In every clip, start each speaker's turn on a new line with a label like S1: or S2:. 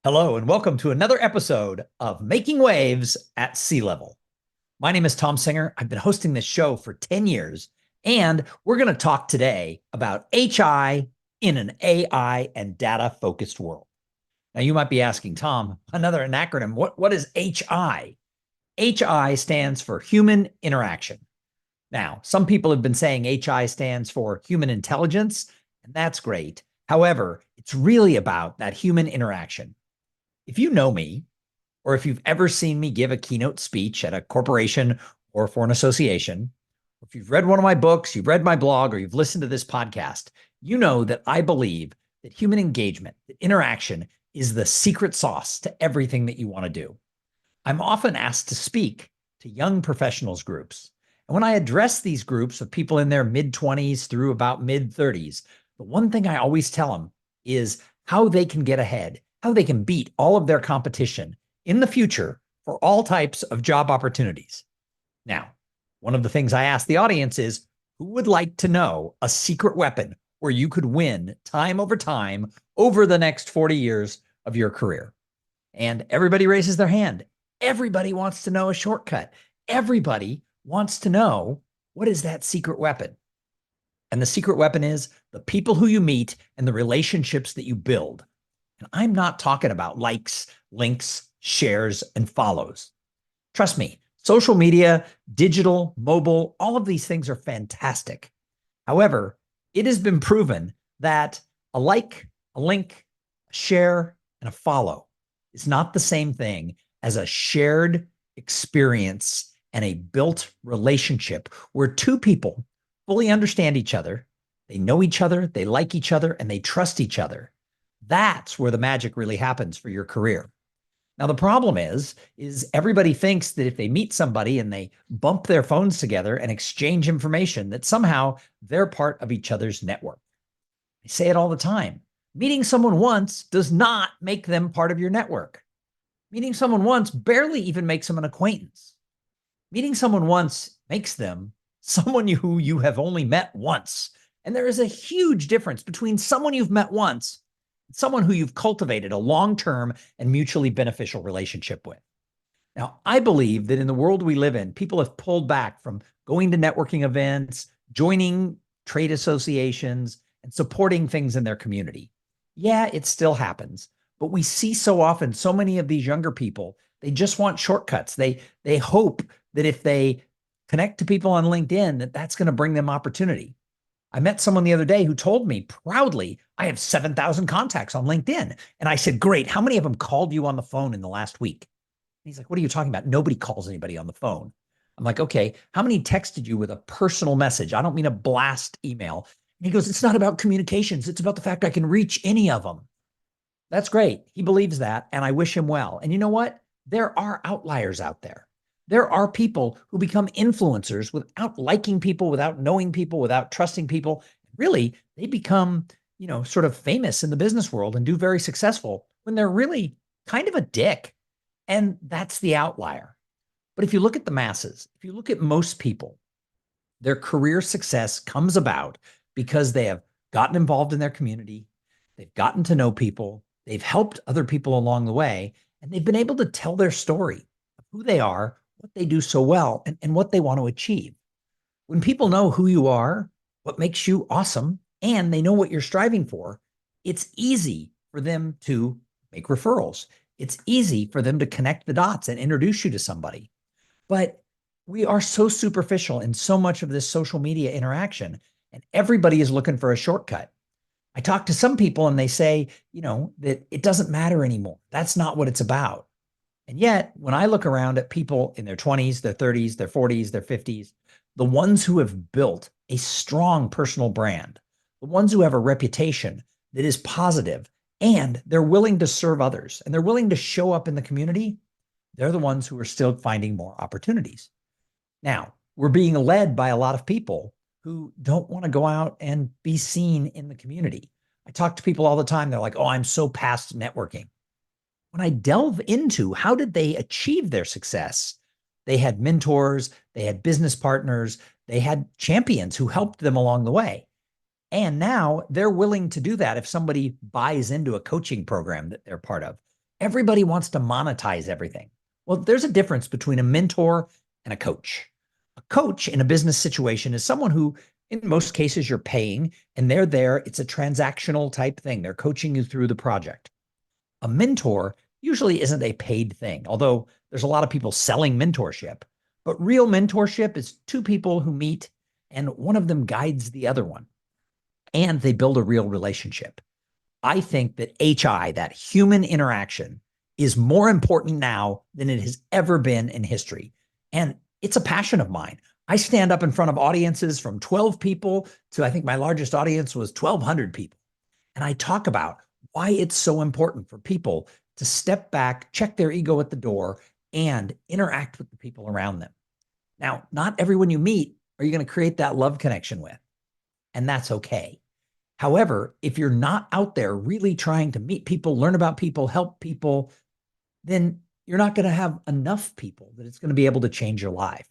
S1: Hello, and welcome to another episode of Making Waves at Sea Level. My name is Thom Singer. I've been hosting this show for 10 years, and we're going to talk today about HI in an AI and data focused world. Now, you might be asking, Tom, another acronym. What is HI? HI stands for human interaction. Now, some people have been saying HI stands for human intelligence, and that's great. However, it's really about that human interaction. If you know me, or if you've ever seen me give a keynote speech at a corporation or for an association, or if you've read one of my books, you've read my blog, or you've listened to this podcast, you know that I believe that human engagement, that interaction, is the secret sauce to everything that you want to do. I'm often asked to speak to young professionals groups. And when I address these groups of people in their mid 20s through about mid 30s, the one thing I always tell them is how they can get ahead, how they can beat all of their competition in the future for all types of job opportunities. Now, one of the things I ask the audience is, who would like to know a secret weapon where you could win time over the next 40 years of your career? And everybody raises their hand. Everybody wants to know a shortcut. Everybody wants to know, what is that secret weapon? And the secret weapon is the people who you meet and the relationships that you build. And I'm not talking about likes, links, shares, and follows. Trust me, social media, digital, mobile, all of these things are fantastic. However, it has been proven that a like, a link, a share, and a follow is not the same thing as a shared experience and a built relationship where two people fully understand each other, they know each other, they like each other, and they trust each other. That's where the magic really happens for your career. Now, the problem is everybody thinks that if they meet somebody and they bump their phones together and exchange information, that somehow they're part of each other's network. I say it all the time. Meeting someone once does not make them part of your network. Meeting someone once barely even makes them an acquaintance. Meeting someone once makes them someone who you have only met once. And there is a huge difference between someone you've met once someone who you've cultivated a long-term and mutually beneficial relationship with. Now, I believe that in the world we live in, people have pulled back from going to networking events, joining trade associations, and supporting things in their community. Yeah, it still happens, but we see so often so many of these younger people, they just want shortcuts. They hope that if they connect to people on LinkedIn, that that's going to bring them opportunity. I met someone the other day who told me proudly, I have 7,000 contacts on LinkedIn. And I said, great. How many of them called you on the phone in the last week? And he's like, what are you talking about? Nobody calls anybody on the phone. I'm like, okay, how many texted you with a personal message? I don't mean a blast email. And he goes, it's not about communications. It's about the fact I can reach any of them. That's great. He believes that. And I wish him well. And you know what? There are outliers out there. There are people who become influencers without liking people, without knowing people, without trusting people. Really, they become, sort of famous in the business world and do very successful when they're really kind of a dick. And that's the outlier. But if you look at the masses, if you look at most people, their career success comes about because they have gotten involved in their community, they've gotten to know people, they've helped other people along the way, and they've been able to tell their story of who they are, what they do so well, and what they want to achieve. When people know who you are, what makes you awesome, and they know what you're striving for, it's easy for them to make referrals. It's easy for them to connect the dots and introduce you to somebody. But we are so superficial in so much of this social media interaction, and everybody is looking for a shortcut. I talk to some people and they say, that it doesn't matter anymore. That's not what it's about. And yet, when I look around at people in their 20s, their 30s, their 40s, their 50s, the ones who have built a strong personal brand, the ones who have a reputation that is positive, and they're willing to serve others, and they're willing to show up in the community, they're the ones who are still finding more opportunities. Now, we're being led by a lot of people who don't want to go out and be seen in the community. I talk to people all the time. They're like, oh, I'm so past networking. When I delve into how did they achieve their success, they had mentors, they had business partners, they had champions who helped them along the way. And now they're willing to do that if somebody buys into a coaching program that they're part of. Everybody wants to monetize everything. Well, there's a difference between a mentor and a coach. A coach in a business situation is someone who, in most cases, you're paying and they're there. It's a transactional type thing. They're coaching you through the project. A mentor usually isn't a paid thing, although there's a lot of people selling mentorship. But real mentorship is two people who meet and one of them guides the other one and they build a real relationship. I think that HI, that human interaction, is more important now than it has ever been in history. And it's a passion of mine. I stand up in front of audiences from 12 people to I think my largest audience was 1,200 people. And I talk about why it's so important for people to step back, check their ego at the door, and interact with the people around them. Now, not everyone you meet are you going to create that love connection with, and that's okay. However, if you're not out there really trying to meet people, learn about people, help people, then you're not going to have enough people that it's going to be able to change your life.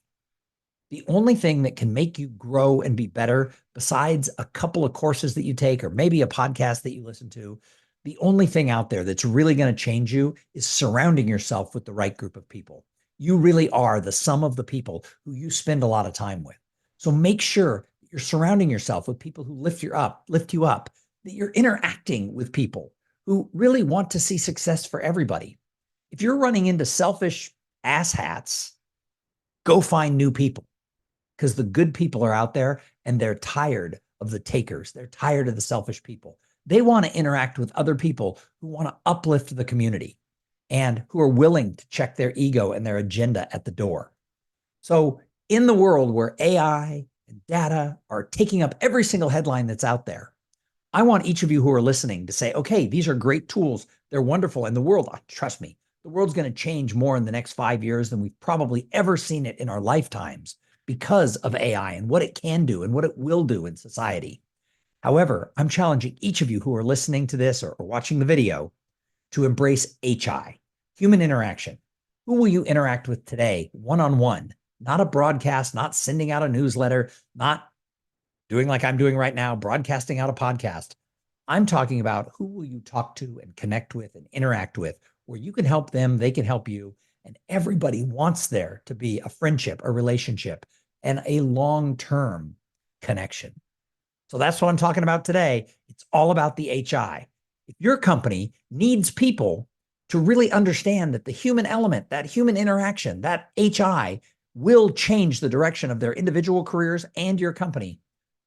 S1: The only thing that can make you grow and be better, besides a couple of courses that you take or maybe a podcast that you listen to, the only thing out there that's really going to change you is surrounding yourself with the right group of people. You really are the sum of the people who you spend a lot of time with. So make sure that you're surrounding yourself with people who lift you up, that you're interacting with people who really want to see success for everybody. If you're running into selfish asshats, go find new people because the good people are out there and they're tired of the takers. They're tired of the selfish people. They want to interact with other people who want to uplift the community and who are willing to check their ego and their agenda at the door. So in the world where AI and data are taking up every single headline that's out there, I want each of you who are listening to say, okay, these are great tools. They're wonderful. And the world, trust me, the world's going to change more in the next 5 years than we've probably ever seen it in our lifetimes because of AI and what it can do and what it will do in society. However, I'm challenging each of you who are listening to this or watching the video to embrace HI, human interaction. Who will you interact with today, one-on-one? Not a broadcast, not sending out a newsletter, not doing like I'm doing right now, broadcasting out a podcast. I'm talking about who will you talk to and connect with and interact with, where you can help them, they can help you, and everybody wants there to be a friendship, a relationship, and a long-term connection. So that's what I'm talking about today. It's all about the HI. If your company needs people to really understand that the human element, that human interaction, that HI will change the direction of their individual careers and your company,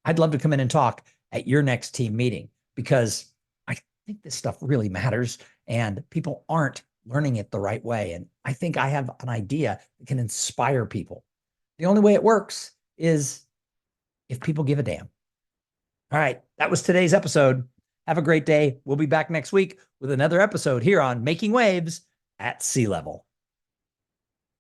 S1: I'd love to come in and talk at your next team meeting because I think this stuff really matters and people aren't learning it the right way. And I think I have an idea that can inspire people. The only way it works is if people give a damn. All right, that was today's episode. Have a great day. We'll be back next week with another episode here on Making Waves at Sea Level.